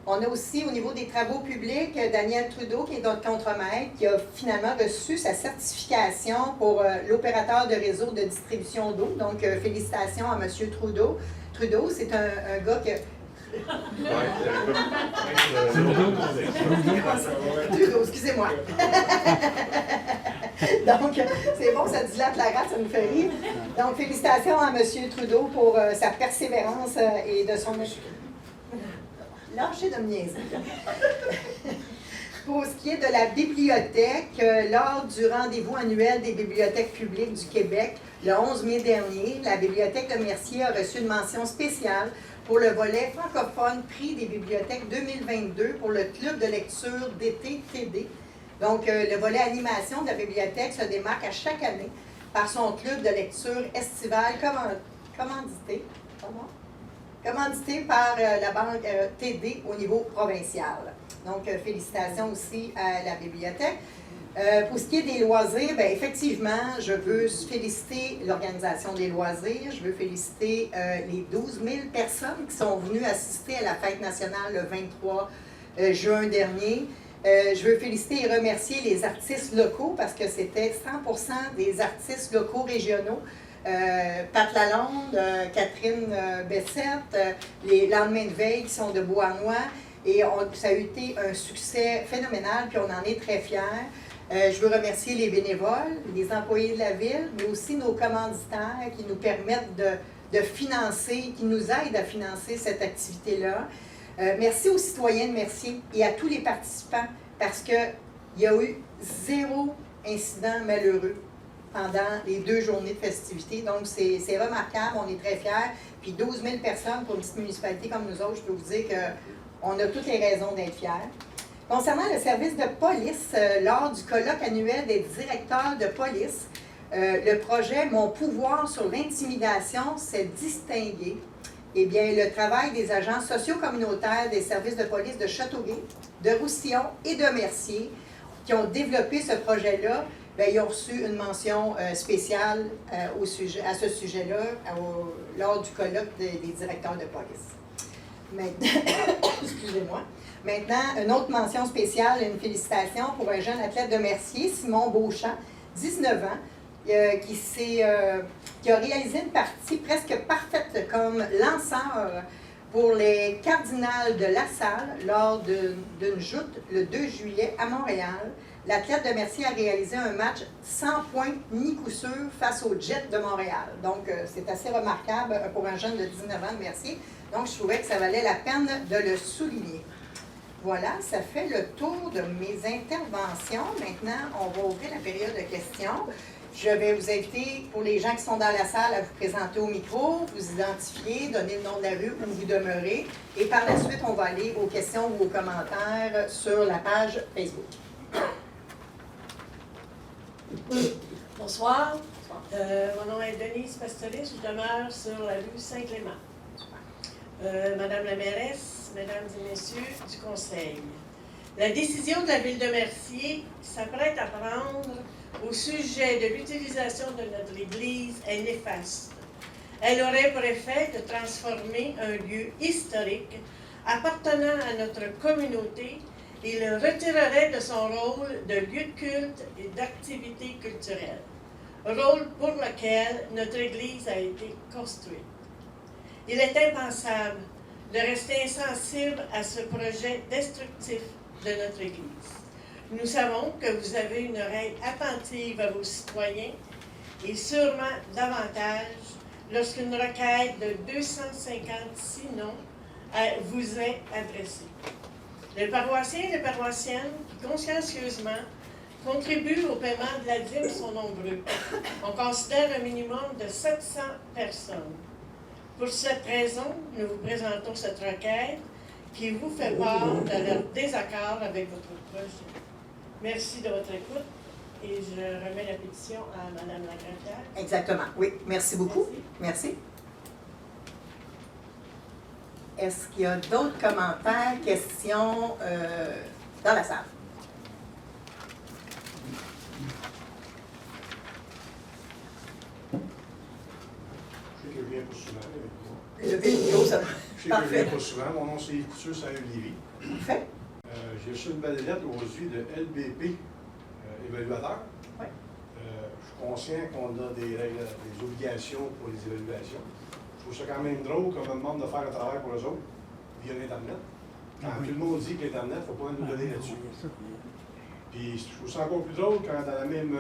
On a aussi, au niveau des travaux publics, Daniel Trudeau, qui est notre contremaître, qui a finalement reçu sa certification pour l'opérateur de réseau de distribution d'eau. Donc, félicitations à M. Trudeau. Trudeau, c'est un gars que... Trudeau, excusez-moi. Donc, c'est bon, ça dilate la race, ça nous fait rire. Donc, félicitations à M. Trudeau pour sa persévérance et de son... Lâchez de me niaiser. Pour ce qui est de la bibliothèque, lors du rendez-vous annuel des bibliothèques publiques du Québec, le 11 mai dernier, la Bibliothèque de Mercier a reçu une mention spéciale pour le volet francophone Prix des bibliothèques 2022 pour le club de lecture d'été TD. Donc, le volet animation de la bibliothèque se démarque à chaque année par son club de lecture estivale commandité par la banque TD au niveau provincial. Donc, félicitations aussi à la bibliothèque. Pour ce qui est des loisirs, bien, effectivement, je veux féliciter l'organisation des loisirs. Je veux féliciter les 12 000 personnes qui sont venues assister à la fête nationale le 23 juin dernier. Je veux féliciter et remercier les artistes locaux parce que c'était 100% des artistes locaux régionaux. Pat Lalonde, Catherine Bessette, les lendemains de veille qui sont de Beauharnois. Et ça a été un succès phénoménal, puis on en est très fiers. Je veux remercier les bénévoles, les employés de la ville, mais aussi nos commanditaires qui nous permettent de financer, qui nous aident à financer cette activité-là. Merci aux citoyens de Mercier et à tous les participants parce qu'il y a eu 0 incident malheureux pendant les 2 journées de festivités. Donc, c'est remarquable, on est très fiers. Puis 12 000 personnes pour une petite municipalité comme nous autres, je peux vous dire qu'on a toutes les raisons d'être fiers. Concernant le service de police, lors du colloque annuel des directeurs de police, le projet « Mon pouvoir sur l'intimidation » s'est distingué. Eh bien, le travail des agents socio-communautaires des services de police de Châteauguay, de Roussillon et de Mercier qui ont développé ce projet-là, bien, ils ont reçu une mention spéciale à ce sujet-là lors du colloque des directeurs de police. Maintenant, excusez-moi. Maintenant, une autre mention spéciale, une félicitation pour un jeune athlète de Mercier, Simon Beauchamp, 19 ans, qui a réalisé une partie presque parfaite comme lanceur pour les Cardinals de La Salle lors d'une joute le 2 juillet à Montréal. L'athlète de Mercier a réalisé un match sans points ni coup sûr face aux Jets de Montréal. Donc, c'est assez remarquable pour un jeune de 19 ans de Mercier. Donc, je trouvais que ça valait la peine de le souligner. Voilà, ça fait le tour de mes interventions. Maintenant, on va ouvrir la période de questions. Je vais vous inviter, pour les gens qui sont dans la salle, à vous présenter au micro, vous identifier, donner le nom de la rue où vous demeurez. Et par la suite, on va aller aux questions ou aux commentaires sur la page Facebook. Bonsoir. Mon nom est Denise Pastoris, je demeure sur la rue Saint-Clément. Madame la mairesse, mesdames et messieurs du conseil, la décision de la ville de Mercier s'apprête à prendre au sujet de l'utilisation de notre église est néfaste. Elle aurait pour effet de transformer un lieu historique appartenant à notre communauté et le retirerait de son rôle de lieu de culte et d'activité culturelle, rôle pour lequel notre Église a été construite. Il est impensable de rester insensible à ce projet destructif de notre Église. Nous savons que vous avez une oreille attentive à vos citoyens et sûrement davantage lorsqu'une requête de 256 noms vous est adressée. Les paroissiens et les paroissiennes qui consciencieusement contribuent au paiement de la dîme sont nombreux. On considère un minimum de 700 personnes. Pour cette raison, nous vous présentons cette requête qui vous fait part de leur désaccord avec votre projet. Merci de votre écoute et je remets la pétition à Mme la secrétaire. Exactement, oui. Merci beaucoup. Merci. Est-ce qu'il y a d'autres commentaires, questions dans la salle? Je sais que je viens pas souvent. Le vidéo, ça Je sais que je viens pas souvent. Mon nom, c'est Yves Couture, c'est à Lévis. Parfait. J'ai reçu une belle lettre aujourd'hui de LBP, évaluateur. Oui. Je suis conscient qu'on a des règles, des obligations pour les évaluations. Je trouve ça quand même drôle qu'on me demande de faire un travail pour eux autres via l'Internet. Quand tout le monde dit que l'Internet, il ne faut pas nous donner là-dessus. Puis je trouve ça encore plus drôle quand dans la même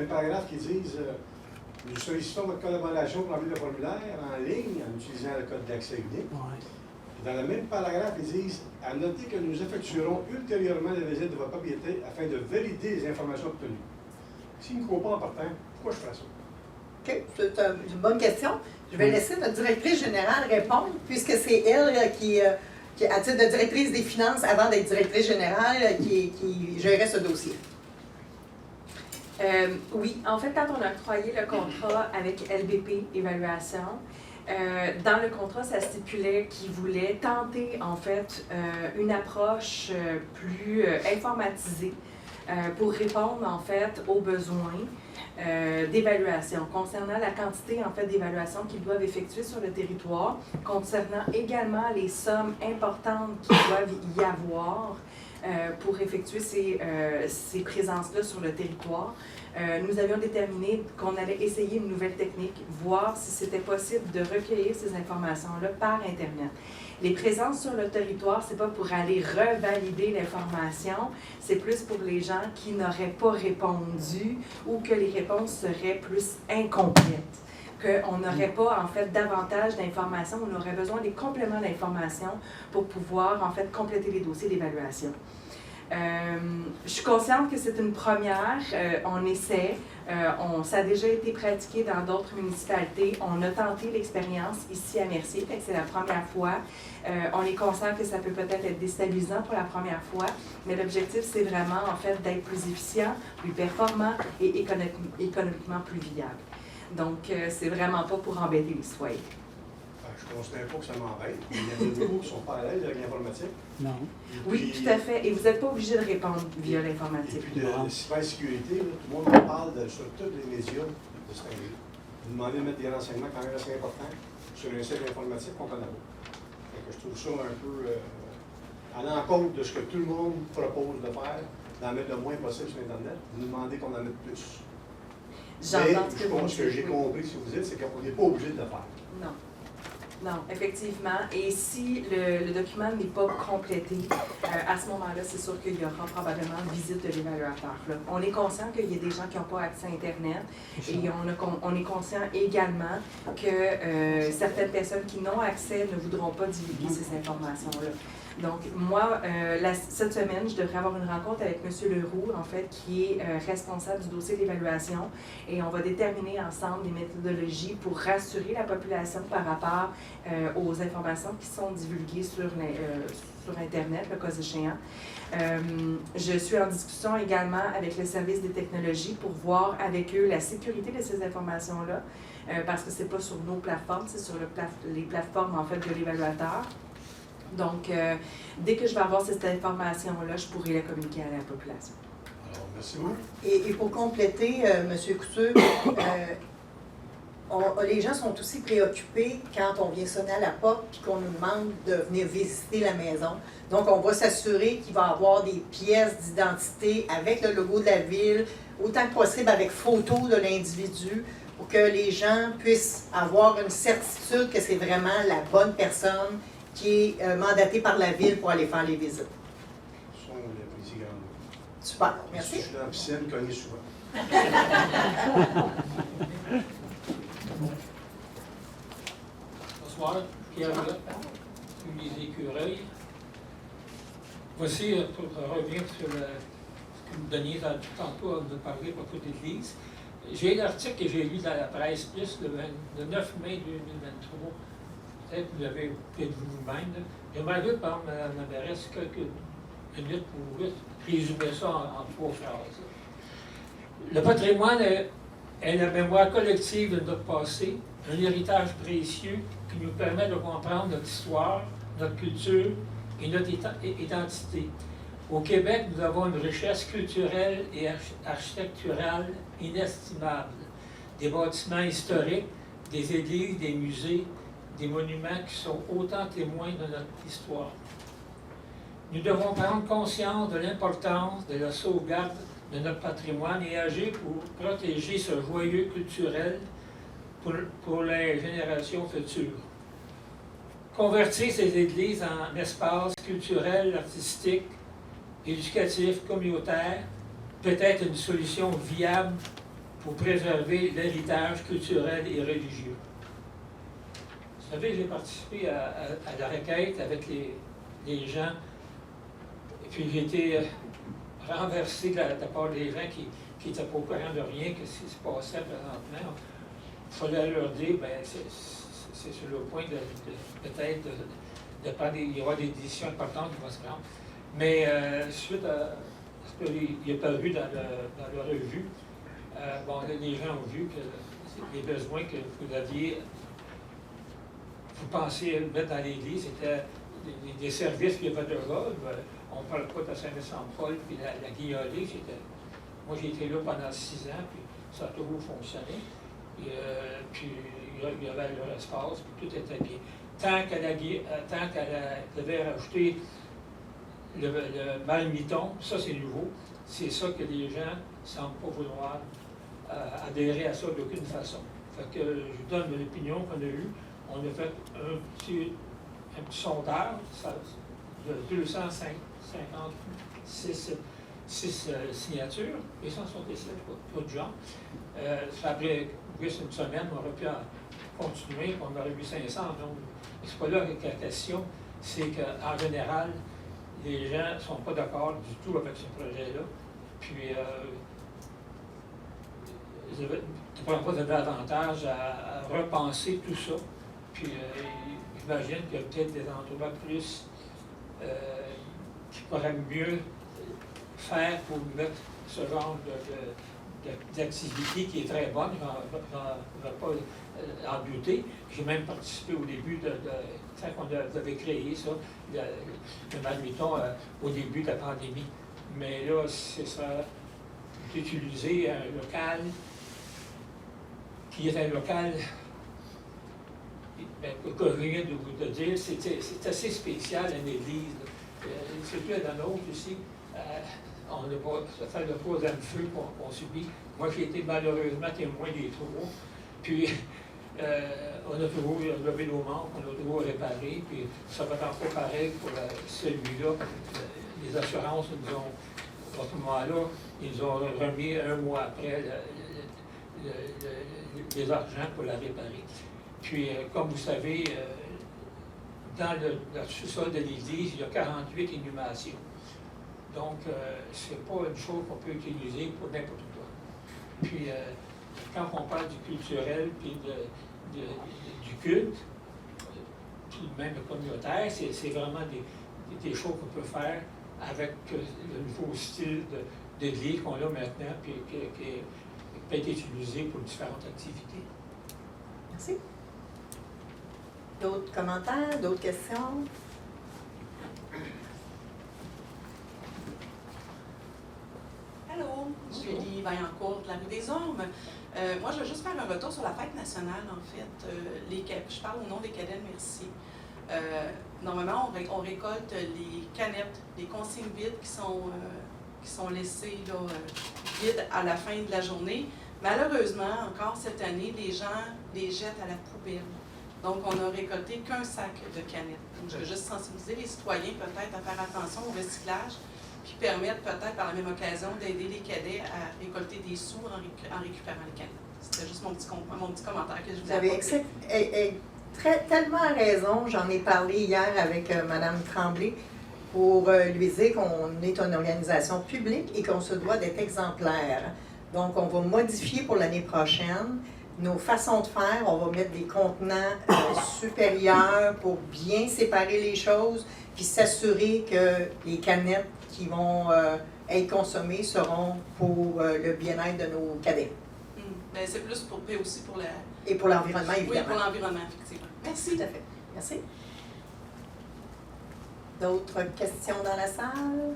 paragraphe qu'ils disent nous sollicitons votre collaboration pour remplir le formulaire en ligne en utilisant le code d'accès unique. Puis dans le même paragraphe, ils disent à noter que nous effectuerons ultérieurement la visite de votre propriété afin de valider les informations obtenues. S'ils ne me croient pas en partant, pourquoi je ferais ça? OK, c'est une bonne question. Je vais laisser notre directrice générale répondre, puisque c'est elle qui, à titre de directrice des finances, avant d'être directrice générale, qui gérait ce dossier. Oui, en fait, quand on a octroyé le contrat avec LBP Évaluation, dans le contrat, ça stipulait qu'ils voulaient tenter, en fait, une approche plus informatisée pour répondre, en fait, aux besoins d'évaluation, concernant la quantité, en fait, d'évaluations qu'ils doivent effectuer sur le territoire, concernant également les sommes importantes qu'ils doivent y avoir pour effectuer ces présences-là sur le territoire. Nous avions déterminé qu'on allait essayer une nouvelle technique, voir si c'était possible de recueillir ces informations-là par Internet. Les présences sur le territoire, c'est pas pour aller revalider l'information, c'est plus pour les gens qui n'auraient pas répondu ou que les réponses seraient plus incomplètes, qu'on n'aurait pas, en fait, davantage d'informations, on aurait besoin des compléments d'informations pour pouvoir, en fait, compléter les dossiers d'évaluation. Je suis consciente que c'est une première, on essaie, ça a déjà été pratiqué dans d'autres municipalités, on a tenté l'expérience ici à Mercier, fait que c'est la première fois. On est conscient que ça peut peut-être être déstabilisant pour la première fois, mais l'objectif c'est vraiment en fait d'être plus efficient, plus performant et économiquement plus viable. Donc c'est vraiment pas pour embêter les citoyens. Je ne considère pas que ça m'embête. Il y a des beaucoup qui sont pas à l'aise avec l'informatique. Non. Oui, tout à fait. Et vous n'êtes pas obligé de répondre via l'informatique. Et puis de cybersécurité, tout le monde en parle sur tous les médias de ce temps-là. Vous demandez de mettre des renseignements quand même assez importants sur un site informatique qu'on connaît pas. Je trouve ça un peu à l'encontre de ce que tout le monde propose de faire, d'en mettre le moins possible sur Internet. Vous nous demandez qu'on en mette plus. J'entends ce que j'ai compris, si vous dites, c'est qu'on n'est pas obligé de le faire. Non. Non, effectivement. Et si le document n'est pas complété, à ce moment-là, c'est sûr qu'il y aura probablement une visite de l'évaluateur. On est conscient qu'il y a des gens qui n'ont pas accès à Internet et on est conscient également que certaines personnes qui n'ont accès ne voudront pas divulguer ces informations-là. Donc, moi, cette semaine, je devrais avoir une rencontre avec M. Leroux, en fait, qui est responsable du dossier d'évaluation, et on va déterminer ensemble des méthodologies pour rassurer la population par rapport aux informations qui sont divulguées sur Internet, le cas échéant. Je suis en discussion également avec le service des technologies pour voir avec eux la sécurité de ces informations-là, parce que ce n'est pas sur nos plateformes, c'est sur les plateformes en fait de l'évaluateur. Donc, dès que je vais avoir cette information-là, je pourrai la communiquer à la population. Alors, merci beaucoup. Et pour compléter, M. Couture, les gens sont aussi préoccupés quand on vient sonner à la porte et qu'on nous demande de venir visiter la maison. Donc, on va s'assurer qu'il va y avoir des pièces d'identité avec le logo de la ville, autant que possible avec photo de l'individu, pour que les gens puissent avoir une certitude que c'est vraiment la bonne personne qui est mandatée par la ville pour aller faire les visites. Ce sont les petits grands. Super, merci. Je suis dans la piscine, cogné souvent. Bonsoir, Pierre Lotte, les écureuils. Voici, pour revenir sur ce que Denise a dit tantôt, nous parler pour toute l'Église. J'ai l'article que j'ai lu dans la presse plus le 9 mai 2023. Peut-être que vous l'avez peut-être vous-même. J'aimerais bien, par Mme la mairesse, quelques minutes pour résumer ça en 3 phrases. Le patrimoine est la mémoire collective de notre passé, un héritage précieux qui nous permet de comprendre notre histoire, notre culture et notre identité. Au Québec, nous avons une richesse culturelle et architecturale inestimable. Des bâtiments historiques, des églises, des musées, des monuments qui sont autant témoins de notre histoire. Nous devons prendre conscience de l'importance de la sauvegarde de notre patrimoine et agir pour protéger ce joyau culturel pour les générations futures. Convertir ces églises en espaces culturels, artistiques, éducatifs, communautaires, peut être une solution viable pour préserver l'héritage culturel et religieux. Vous savez, j'ai participé à la requête avec les gens, et puis j'ai été renversé de la part des gens qui n'étaient pas au courant de rien, que ce qui se passait présentement. Il fallait leur dire, bien, c'est sur le point peut-être de prendre il y aura des décisions importantes qui vont se prendre. Mais suite à ce qu'il est paru dans la revue, les gens ont vu que les besoins que vous aviez, vous pensiez mettre dans l'Église, c'était des services qu'il y avait déjà. On ne parle pas de Saint-Vincent-de-Paul puis la Guignolée. Moi, j'ai été là pendant 6 ans, puis ça a toujours fonctionné. Et, puis, il y avait leur espace, puis tout était bien. Tant qu'elle devait rajouter le Malmiton, ça c'est nouveau, c'est ça que les gens ne semblent pas vouloir adhérer à ça d'aucune façon. Fait que je vous donne l'opinion qu'on a eue. On a fait un petit sondage de 256 signatures, et 167 pas de gens. Ça après juste une semaine, on aurait pu continuer, on aurait eu 500. Donc, c'est pas là que la question, c'est qu'en général, les gens ne sont pas d'accord du tout avec ce projet-là. Puis, vous avez avantage à repenser tout ça. Puis, j'imagine qu'il y a peut-être des endroits plus qui pourraient mieux faire pour mettre ce genre d'activité qui est très bonne. Je ne vais pas en douter. J'ai même participé au début quand on avait créé ça, le Malmiton, au début de la pandémie. Mais là, c'est ça, d'utiliser un local qui est un local, que je viens de vous dire, c'est assez spécial, une église. Surtout à la nôtre aussi, on n'a pas, ça fait le troisième feu qu'on subit. Moi, j'ai été malheureusement témoin des travaux. Puis, on a toujours levé nos manques, on a toujours réparé, puis ça va être encore pareil pour celui-là. Les assurances nous ont, à ce moment-là, ils ont remis un mois après les argents pour la réparer. Puis, comme vous savez, dans le sous-sol de l'église, il y a 48 inhumations. Donc, c'est pas une chose qu'on peut utiliser pour n'importe quoi. Puis, quand on parle du culturel puis du culte, tout de même communautaire. C'est vraiment des choses qu'on peut faire avec le nouveau style d'église qu'on a maintenant, puis qui peut être utilisé pour différentes activités. Merci. D'autres commentaires, d'autres questions? Allô, Julie Vaillancourt de la rue des Ormes. Moi, je veux juste faire un retour sur la fête nationale, en fait. Je parle au nom des cadets de Merci. Normalement, on récolte les canettes, les consignes vides qui sont laissées là, vides à la fin de la journée. Malheureusement, encore cette année, les gens les jettent à la poubelle. Donc, on n'a récolté qu'un sac de canettes. Donc, je veux juste sensibiliser les citoyens peut-être à faire attention au recyclage, puis permettre peut-être par la même occasion d'aider les cadets à récolter des sous en récupérant les canettes. C'était juste mon petit commentaire que je Vous voulais avez tellement raison. J'en ai parlé hier avec Mme Tremblay pour lui dire qu'on est une organisation publique et qu'on se doit d'être exemplaire. Donc, on va modifier pour l'année prochaine nos façons de faire. On va mettre des contenants supérieurs pour bien séparer les choses, puis s'assurer que les canettes qui vont être consommées seront pour le bien-être de nos cadets. Ben, c'est plus pour, mais aussi pour la... Et pour l'environnement, évidemment. Oui, pour l'environnement, effectivement. Merci. Tout à fait. Merci. D'autres questions dans la salle?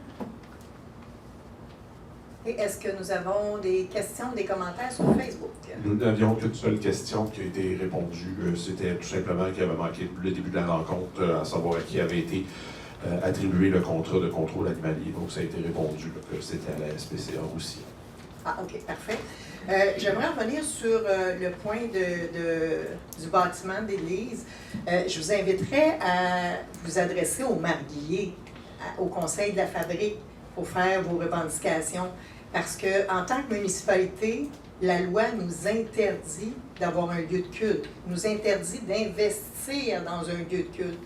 Et est-ce que nous avons des questions, des commentaires sur Facebook? Nous n'avions qu'une seule question qui a été répondue. C'était tout simplement qu'il avait manqué le début de la rencontre, à savoir à qui avait été attribué le contrat de contrôle animalier. Donc, ça a été répondu là, que c'était à la SPCA aussi. Ah, OK, parfait. J'aimerais revenir sur le point du bâtiment d'église. Je vous inviterais à vous adresser au marguillier, au conseil de la fabrique, pour faire vos revendications. Parce qu'en tant que municipalité, la loi nous interdit d'avoir un lieu de culte, nous interdit d'investir dans un lieu de culte.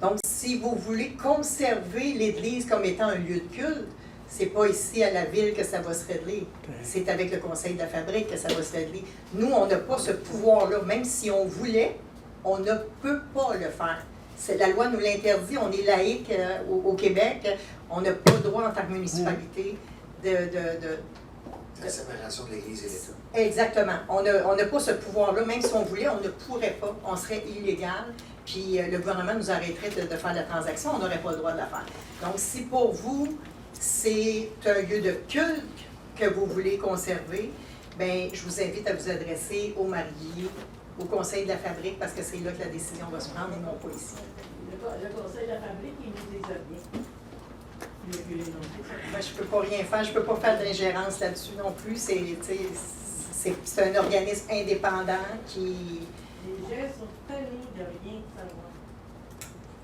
Donc, si vous voulez conserver l'Église comme étant un lieu de culte, c'est pas ici à la ville que ça va se régler. C'est avec le conseil de la fabrique que ça va se régler. Nous, on n'a pas ce pouvoir-là. Même si on voulait, on ne peut pas le faire. La loi nous l'interdit. On est laïque au Québec. On n'a pas le droit en tant que municipalité de la séparation de l'Église et l'État. Exactement. On n'a pas ce pouvoir-là. Même si on voulait, on ne pourrait pas. On serait illégal. Puis le gouvernement nous arrêterait de faire la transaction. On n'aurait pas le droit de la faire. Donc, si pour vous, c'est un lieu de culte que vous voulez conserver, bien, je vous invite à vous adresser au marguillier, au conseil de la fabrique, parce que c'est là que la décision va se prendre et non pas ici. Le conseil de la fabrique, il nous les a bien. Ben, je ne peux pas rien faire, je ne peux pas faire d'ingérence là-dessus non plus. C'est un organisme indépendant qui... Les gens sont tannés de rien savoir.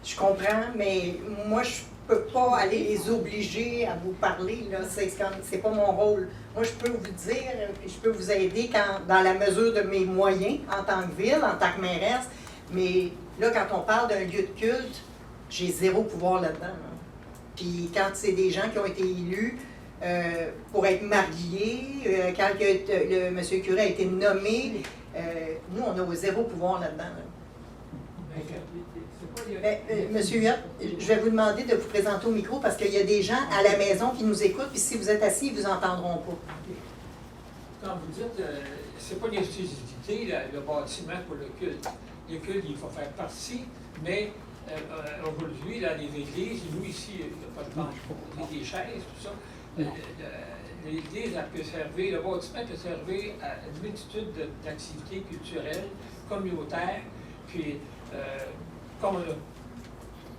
Je comprends, mais moi, je ne peux pas aller les obliger à vous parler. C'est pas mon rôle. Moi, je peux vous dire, puis je peux vous aider dans la mesure de mes moyens en tant que ville, en tant que mairesse. Mais là, quand on parle d'un lieu de culte, j'ai zéro pouvoir là-dedans. Là. Puis quand c'est des gens qui ont été élus pour être marguillés, quand le monsieur curé a été nommé, nous, on a zéro pouvoir là-dedans. Là. Monsieur Huot, je vais vous demander de vous présenter au micro parce qu'il y a des gens à la maison qui nous écoutent, puis si vous êtes assis, ils ne vous entendront pas. Quand vous dites, c'est pas une exclusivité, le bâtiment pour le culte. Le culte, il faut faire partie, mais aujourd'hui, dans les églises, nous ici, il n'y a pas de banc pour des chaises, tout ça. L'église, elle peut servir, le bâtiment peut servir à une multitude d'activités culturelles, communautaires, puis comme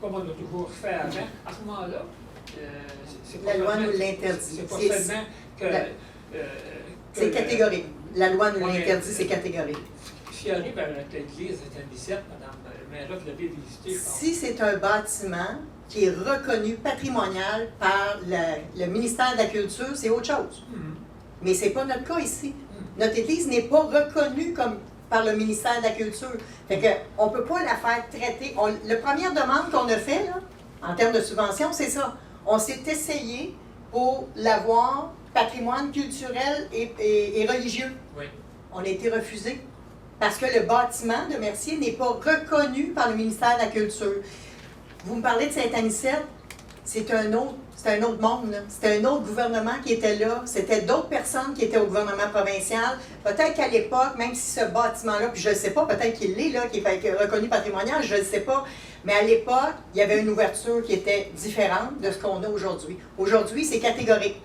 on a toujours fait avant, à ce moment-là, c'est pas la loi seulement, nous l'interdit. c'est pas seulement que... c'est catégorique. La loi nous l'interdit, c'est catégorique. Si arrive à l'église de Saint-Nicette, Madame le maire, vous l'avez visité, je pense. Si c'est un bâtiment qui est reconnu patrimonial par le ministère de la Culture, c'est autre chose. Mais ce n'est pas notre cas ici. Notre église n'est pas reconnue comme par le ministère de la Culture. Fait que on ne peut pas la faire traiter. La première demande qu'on a faite, là, en termes de subvention, c'est ça. On s'est essayé pour l'avoir patrimoine culturel et religieux. Oui. On a été refusé. Parce que le bâtiment de Mercier n'est pas reconnu par le ministère de la Culture. Vous me parlez de Saint-Anicette, c'est un autre monde, là. C'était un autre gouvernement qui était là. C'était d'autres personnes qui étaient au gouvernement provincial. Peut-être qu'à l'époque, même si ce bâtiment-là, puis je ne sais pas, peut-être qu'il l'est, là, qui est reconnu patrimonial, je ne sais pas. Mais à l'époque, il y avait une ouverture qui était différente de ce qu'on a aujourd'hui. Aujourd'hui, c'est catégorique.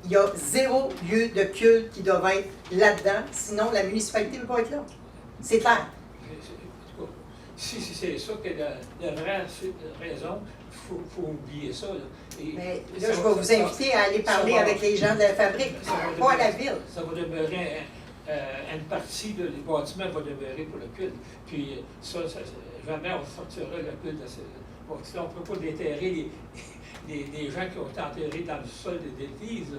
Il y a 0 lieu de culte qui doit être là-dedans, sinon la municipalité ne peut pas être là. C'est clair. Si c'est ça qui est la vraie raison, il faut oublier ça. Là. Mais là, je vais vous inviter à aller parler avec les gens de la fabrique, pas à la ville. Ça va demeurer, une partie du bâtiment va demeurer pour le culte. Puis ça jamais on sortira le culte de ce bâtiment. On ne peut pas déterrer les gens qui ont été enterrés dans le sol de l'église.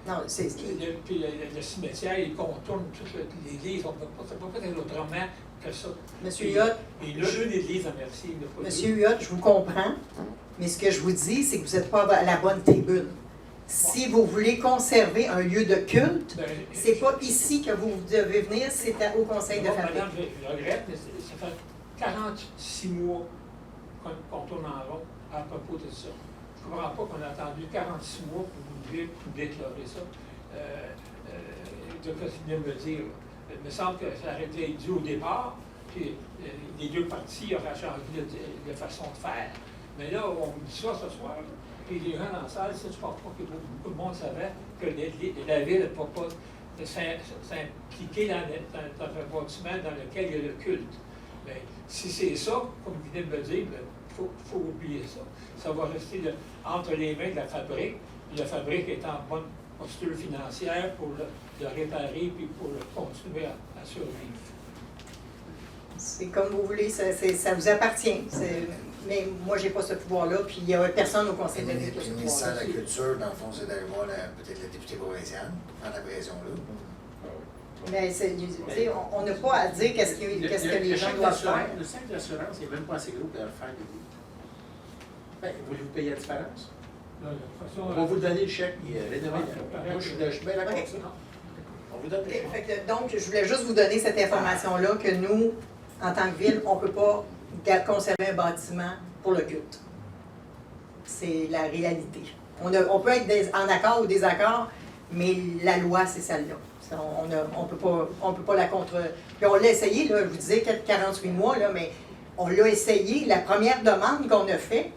Non, c'est ce qui... Puis le cimetière, il contourne toute l'église. Ça ne peut pas être autrement que ça. Monsieur Huot, il y a une église à Mercier. Monsieur Huot, je vous comprends, mais ce que je vous dis, c'est que vous n'êtes pas à la bonne tribune. Si vous voulez conserver un lieu de culte, c'est pas ici que vous devez venir, c'est au conseil de fabrique. Madame, je regrette, mais ça fait 46 mois qu'on tourne en rond à propos de ça. Je ne comprends pas qu'on a attendu 46 mois pour vous déclarer ça. De ce que tu viens de me dire. Il me semble que ça aurait été dû au départ, puis les deux parties auraient changé de façon de faire. Mais là, on me dit ça ce soir, puis les gens dans la salle, je ne pense pas que beaucoup de monde savait que la ville ne peut pas s'impliquer dans un bâtiment dans lequel il y a le culte. Mais si c'est ça, comme vous venez de me dire, il faut oublier ça. Ça va rester entre les mains de la fabrique, puis la fabrique est en bonne posture financière pour le réparer puis pour continuer à survivre. C'est comme vous voulez, ça vous appartient. Mais moi, je n'ai pas ce pouvoir-là, puis il n'y a personne au conseil de la ville qui a ce Le ministère de pouvoir-là. la Culture, dans le fond, c'est d'aller voir peut-être le député provincial, faire la pression-là. Mais on n'a pas à dire qu'est-ce que les gens doivent faire. Le chèque d'assurance n'est même pas assez gros pour le faire. Voulez-vous payer la différence? On va vous donner le chèque et rénover. Moi, je suis bien d'accord avec ça. On vous donne le chèque. Donc, je voulais juste vous donner cette information-là que nous, en tant que ville, on ne peut pas conserver un bâtiment pour le culte. C'est la réalité. On peut être en accord ou désaccord, mais la loi, c'est celle-là. On peut pas la contre... Puis on l'a essayé, là, je vous disais 48 mois, là, mais on l'a essayé. La première demande qu'on a faite,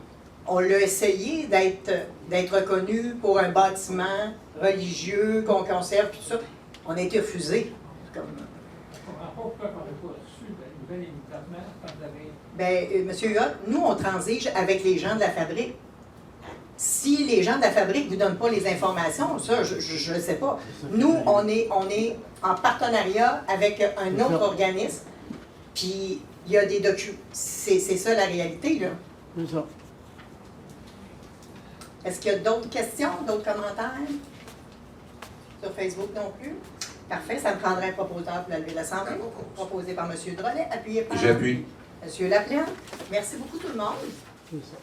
on l'a essayé d'être reconnu pour un bâtiment religieux qu'on conserve, puis tout ça. On a été refusé. Je ne comprends pas pourquoi on n'a pas reçu la nouvelle immédiatement quand vous avez... Bien, M. Huot, nous, on transige avec les gens de la fabrique. Si les gens de la fabrique ne vous donnent pas les informations, ça, je ne sais pas. Nous, on est en partenariat avec un autre organisme, puis il y a des documents. C'est ça la réalité, là. C'est ça. Est-ce qu'il y a d'autres questions, d'autres commentaires? Sur Facebook non plus? Parfait, ça me prendrait un propositeur pour la levée de l'Assemblée. Proposé par M. Drolet, appuyé par J'appuie. M. Laplante. Merci beaucoup tout le monde. C'est ça.